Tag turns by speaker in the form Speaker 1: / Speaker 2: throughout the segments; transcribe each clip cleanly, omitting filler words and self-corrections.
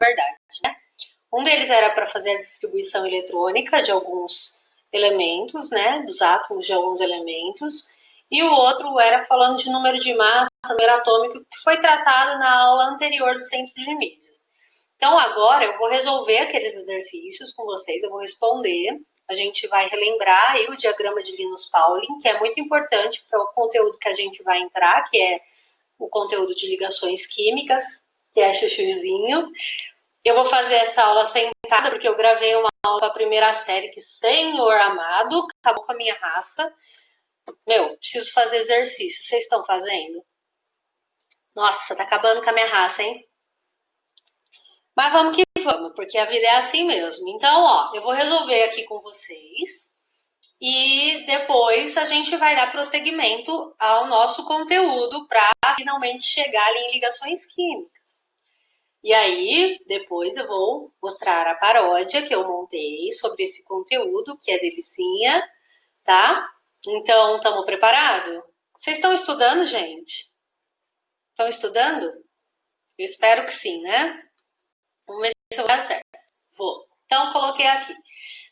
Speaker 1: verdade, né? Um deles era para fazer a distribuição eletrônica de alguns elementos, né? Dos átomos de alguns elementos. E o outro era falando de número de massa, número atômico, que foi tratado na aula anterior do Centro de Mídias. Então, agora eu vou resolver aqueles exercícios com vocês, eu vou responder. A gente vai relembrar aí o diagrama de Linus-Pauling, que é muito importante para o conteúdo que a gente vai entrar, que é o conteúdo de ligações químicas, que é chuchuzinho. Eu vou fazer essa aula sentada, porque eu gravei uma aula para a primeira série que, Senhor amado, acabou com a minha raça. Meu, preciso fazer exercício. Vocês estão fazendo? Nossa, tá acabando com a minha raça, hein? Mas vamos que vamos, porque a vida é assim mesmo. Então, ó, eu vou resolver aqui com vocês e depois a gente vai dar prosseguimento ao nosso conteúdo para finalmente chegar ali em ligações químicas. E aí, depois eu vou mostrar a paródia que eu montei sobre esse conteúdo, que é delicinha, tá? Então, estamos preparados? Vocês estão estudando, gente? Estão estudando? Eu espero que sim, né? Vamos ver se eu vou dar certo. Vou. Então, coloquei aqui.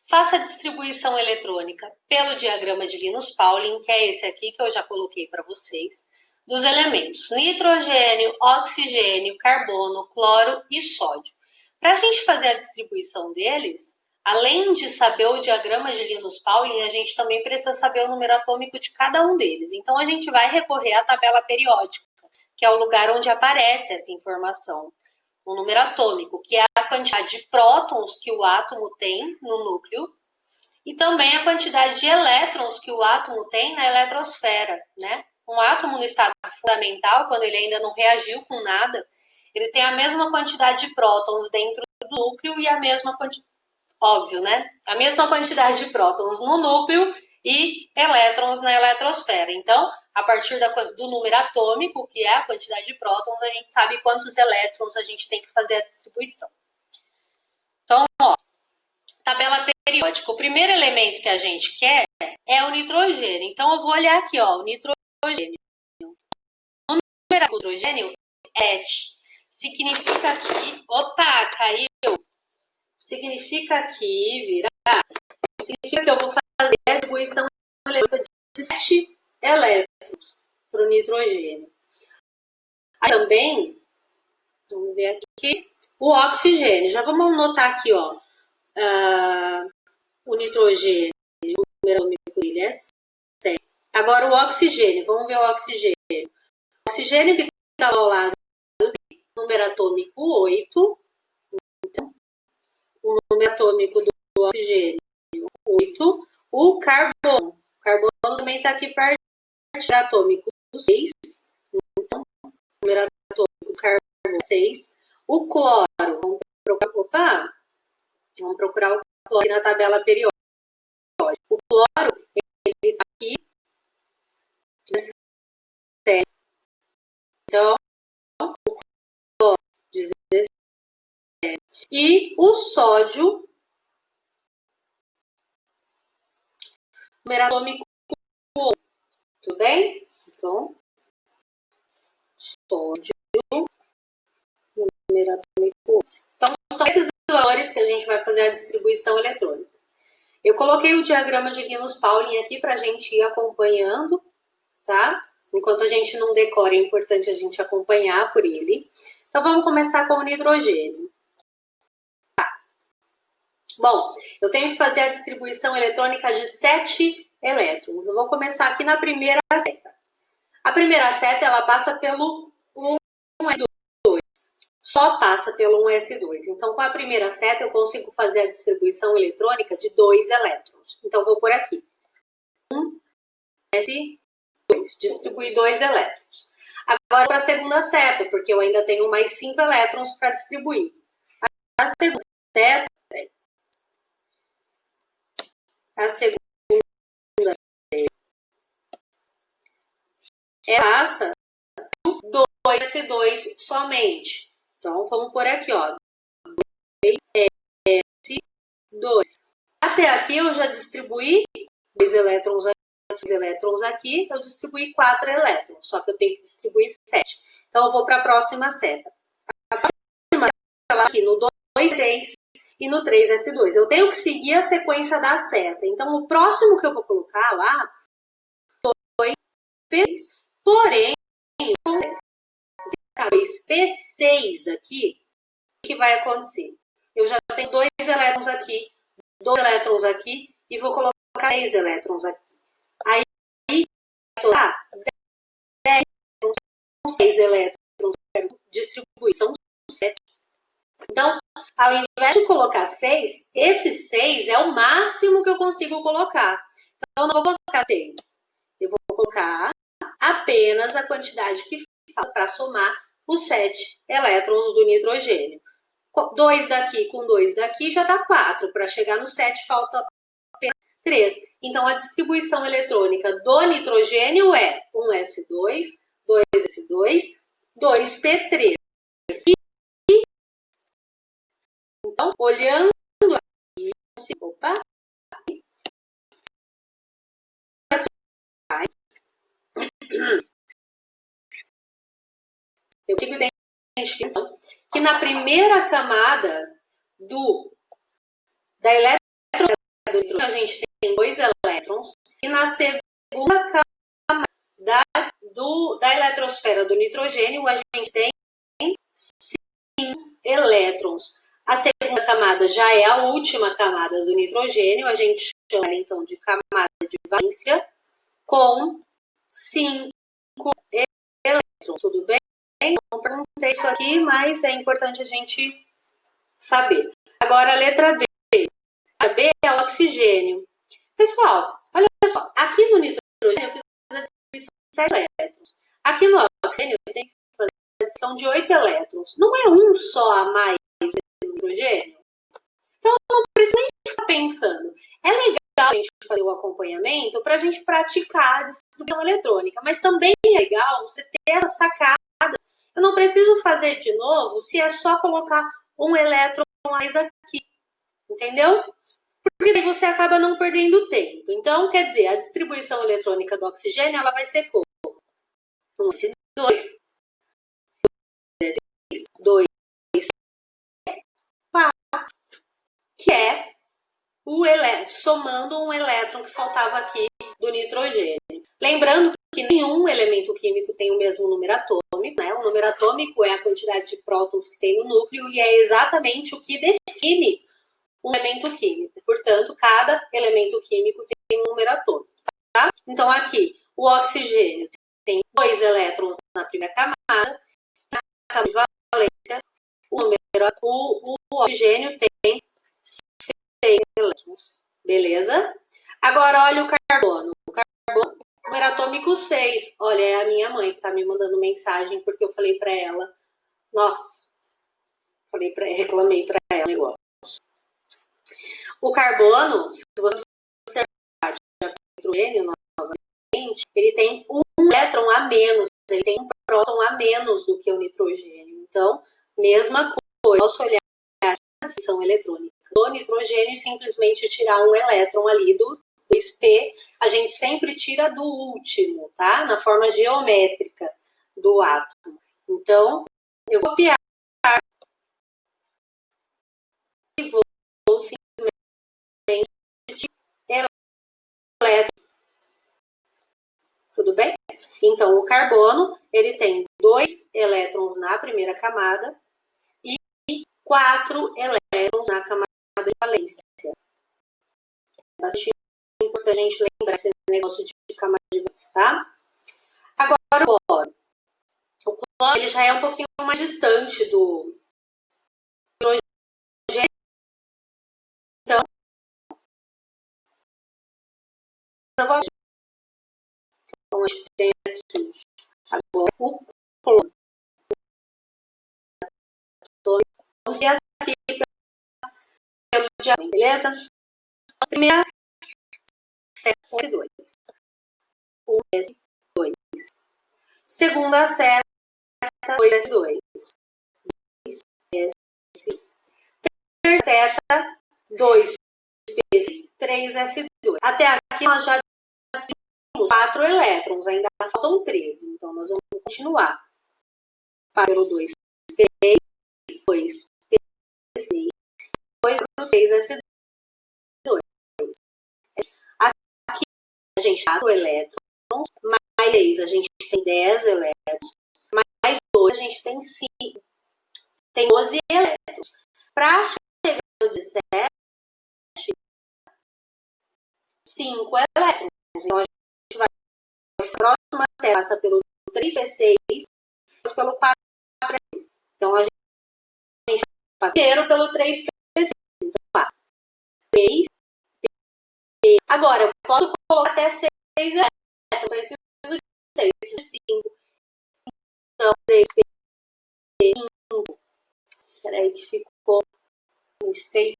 Speaker 1: Faça a distribuição eletrônica pelo diagrama de Linus-Pauling, que é esse aqui que eu já coloquei para vocês, dos elementos nitrogênio, oxigênio, carbono, cloro e sódio. Para a gente fazer a distribuição deles, além de saber o diagrama de Linus-Pauling, a gente também precisa saber o número atômico de cada um deles. Então, a gente vai recorrer à tabela periódica, que é o lugar onde aparece essa informação. O número atômico, que é a quantidade de prótons que o átomo tem no núcleo, e também a quantidade de elétrons que o átomo tem na eletrosfera, né? Um átomo no estado fundamental, quando ele ainda não reagiu com nada, ele tem a mesma quantidade de prótons dentro do núcleo e a mesma quantidade, óbvio, né? A mesma quantidade de prótons no núcleo e elétrons na eletrosfera. Então, a partir do número atômico, que é a quantidade de prótons, a gente sabe quantos elétrons a gente tem que fazer a distribuição. Então, ó, tabela periódica. O primeiro elemento que a gente quer é o nitrogênio. Então, eu vou olhar aqui, ó, o nitrogênio. O número do nitrogênio é significa que... Opa, caiu! Significa que virar... Significa que eu vou fazer a distribuição eletrônica de 7 elétrons para o nitrogênio. Aí também, vamos ver aqui, o oxigênio. Já vamos anotar aqui, ó, o nitrogênio, o número atômico dele é 7. Agora o oxigênio, vamos ver o oxigênio. O oxigênio que está ao lado do número atômico 8. Então, o número atômico do oxigênio 8. O carbono. O carbono também está aqui perto do atômico 6. Então, o número atômico do carbono 6. O cloro, vamos procurar o cloro aqui na tabela periódica. O cloro, ele está aqui 17. Então, o cloro 17. E o sódio, número atômico 1. Tudo bem? Então, sódio, número atômico 11. Então, são esses valores que a gente vai fazer a distribuição eletrônica. Eu coloquei o diagrama de Linus-Pauling aqui para a gente ir acompanhando, tá? Enquanto a gente não decora, é importante a gente acompanhar por ele. Então, vamos começar com o nitrogênio. Tá. Bom, eu tenho que fazer a distribuição eletrônica de 7 elétrons. Eu vou começar aqui na primeira seta. A primeira seta, ela passa pelo 1s2. Só passa pelo 1s2. Então, com a primeira seta, eu consigo fazer a distribuição eletrônica de 2 elétrons. Então, vou por aqui. 1s2. Distribuir 2 elétrons. Agora, para a segunda seta, porque eu ainda tenho mais 5 elétrons para distribuir. A segunda seta... ela passa 2s2 somente. Então, vamos por aqui, ó. 2s2. Até aqui eu já distribuí 2 elétrons aqui, eu distribuí 4 elétrons, só que eu tenho que distribuir 7. Então, eu vou para a próxima seta. A próxima lá aqui no 2,6 e no 3s2. Eu tenho que seguir a sequência da seta. Então, o próximo que eu vou colocar lá, 2p6. Porém, 2p6 aqui, o que vai acontecer? Eu já tenho 2 elétrons aqui, 2 elétrons aqui, e vou colocar 10 elétrons aqui. Aí, lá, 10 elétrons, 6 elétrons, distribuição 7. Então, ao invés de colocar 6, esse 6 é o máximo que eu consigo colocar. Então, eu não vou colocar 6. Eu vou colocar apenas a quantidade que falta para somar os 7 elétrons do nitrogênio. 2 daqui com 2 daqui já dá 4. Para chegar no 7 falta apenas 3. Então, a distribuição eletrônica do nitrogênio é 1s2, 2s2, 2p3. Então, olhando aqui, opa, eu consigo identificar então, que na primeira camada da eletrosfera do nitrogênio a gente tem 2 elétrons e na segunda camada da eletrosfera do nitrogênio a gente tem 5 elétrons. A segunda camada já é a última camada do nitrogênio, a gente chama então de camada de valência com 5 elétrons, tudo bem? Não perguntei isso aqui, mas é importante a gente saber. Agora a letra B. A B é o oxigênio. Pessoal, olha só, aqui no nitrogênio eu fiz a distribuição de 7 elétrons. Aqui no oxigênio eu tenho que fazer a adição de 8 elétrons. Não é um só a mais do nitrogênio? Então não precisa nem ficar pensando. É legal a gente fazer o acompanhamento para a gente praticar a distribuição eletrônica, mas também é legal você ter essa sacada. Eu não preciso fazer de novo se é só colocar um elétron a mais aqui, entendeu? Porque aí você acaba não perdendo tempo. Então, quer dizer, a distribuição eletrônica do oxigênio ela vai ser como? 1s2, 2, 4, que é somando um elétron que faltava aqui do nitrogênio. Lembrando que nenhum elemento químico tem o mesmo número atômico, né? O número atômico é a quantidade de prótons que tem no núcleo e é exatamente o que define um elemento químico. Portanto, cada elemento químico tem um número atômico, tá? Então, aqui, o oxigênio tem 2 elétrons na primeira camada, na camada de valência, o oxigênio tem 6 elétrons, beleza? Agora, olha o carbono. O carbono, número atômico 6. Olha, é a minha mãe que está me mandando mensagem, porque eu falei para ela, nossa, reclamei para ela o negócio. O carbono, se você observar o nitrogênio novamente, ele tem um elétron a menos, ele tem um próton a menos do que o nitrogênio. Então, mesma coisa, posso olhar a transição eletrônica do nitrogênio e simplesmente tirar um elétron ali do 2p, a gente sempre tira do último, tá? Na forma geométrica do átomo. Então, eu vou copiar e vou simplesmente tirar elétron. Tudo bem? Então, o carbono, ele tem 2 elétrons na primeira camada e 4 elétrons na camada de valência. É bastante importante a gente lembrar esse negócio de camada de valência, tá? Agora, o cloro. O cloro, ele já é um pouquinho mais distante do hidrogênio. Então, eu vou... Então, a gente tem aqui agora o cloro. Vamos ver aqui pelo diagrama, beleza? A primeira seta 1s2. 1s2. Segunda seta 2s2. 2s. Terceira seta 2p6, 3s2. Até aqui nós já temos 4 elétrons, ainda faltam 13. Então nós vamos continuar. Pelo 2p6, 2p6, por 3s2. Aqui a gente tem 4 elétrons, mais 6 a gente tem 10 elétrons, mais 2 a gente tem 5. Tem 12 elétrons. Para chegar no 17, 5 elétrons. Então a gente vai, a próxima série passa pelo 3p6, depois pelo 4p6. Então a gente passa primeiro pelo 3p6. Então lá, 3. Agora eu posso colocar até 6 elétrons. Eu preciso de 6, 5. Então 3p5. Espera aí que ficou no state.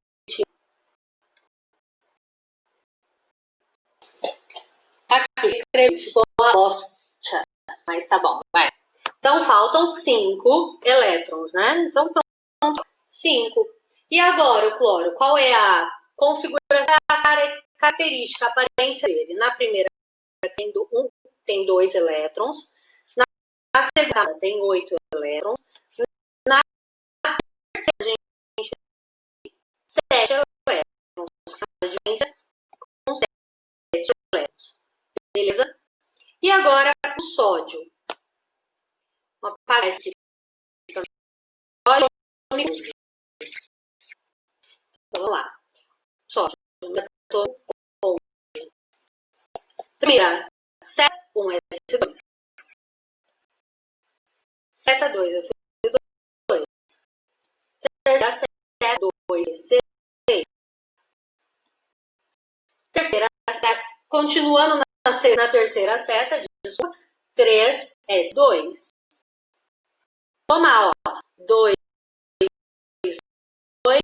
Speaker 1: Aqui escrevi, ficou uma bosta, mas tá bom, vai. Então faltam 5 elétrons, né? Então pronto, 5. E agora o cloro, qual é a configuração, a característica, a aparência dele? Na primeira tem 2 elétrons, na segunda tem 8 elétrons, na terceira a gente tem 7 elétrons, cada diferença com 7 elétrons. Beleza? E agora o sódio. Vou apagar esse sódio. Então, vamos lá. Sódio. Primeira, seta 1s2. Seta 2s2. Terceira, seta 2s6. Terceira, continuando na terceira seta, 3s2. Toma, ó. 2, 2,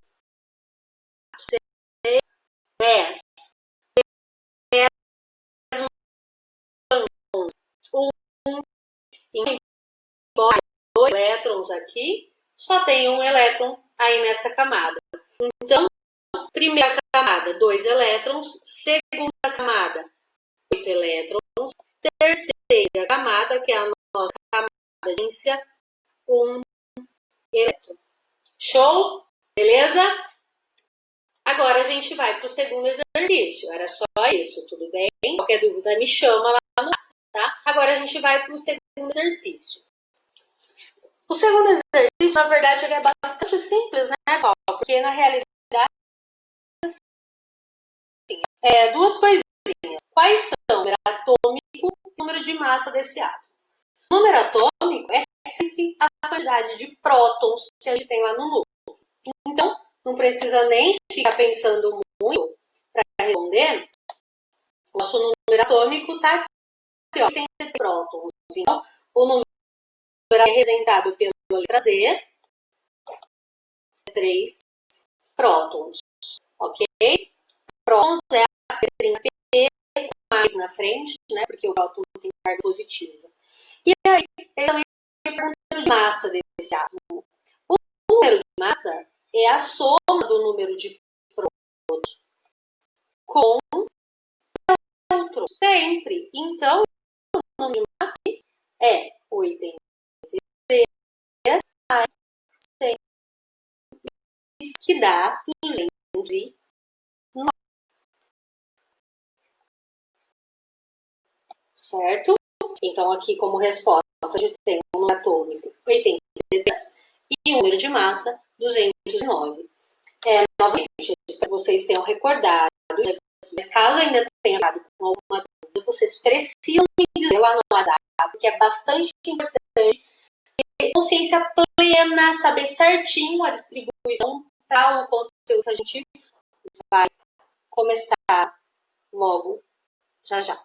Speaker 1: 6, 10. 10, 1. Embora 2 elétrons aqui, só tem um elétron aí nessa camada. Então, primeira camada, 2 elétrons. Segunda camada, 8 elétrons. Terceira camada, que é a nossa camada de valência, 1 elétron. Show? Beleza? Agora a gente vai para o segundo exercício. Era só isso, tudo bem? Qualquer dúvida me chama lá no WhatsApp, tá? Agora a gente vai para o segundo exercício. O segundo exercício, na verdade, ele é bastante simples, né, Paulo? Porque na realidade, assim, duas coisinhas. Quais são o número atômico e o número de massa desse átomo? O número atômico é sempre a quantidade de prótons que a gente tem lá no núcleo. Então, não precisa nem ficar pensando muito para responder. Nosso número atômico está aqui, ó, 80 prótons. Então, o número é representado pela letra Z, 3 prótons, ok? Prótons é a letrinha P mais na frente, né? Porque o próton tem carga positiva. E aí, ele também pergunta de massa desse átomo. O número de massa é a soma do número de prótons com neutros, sempre. Então, o número de massa é 83 mais 100, que dá 209. Certo? Então, aqui como resposta, a gente tem um número atômico 83 e um número de massa 209. Novamente, espero que vocês tenham recordado, mas caso ainda tenha ficado com alguma dúvida, vocês precisam me dizer lá no WhatsApp, porque é bastante importante ter consciência plena, saber certinho a distribuição para o conteúdo que a gente vai começar logo, já já.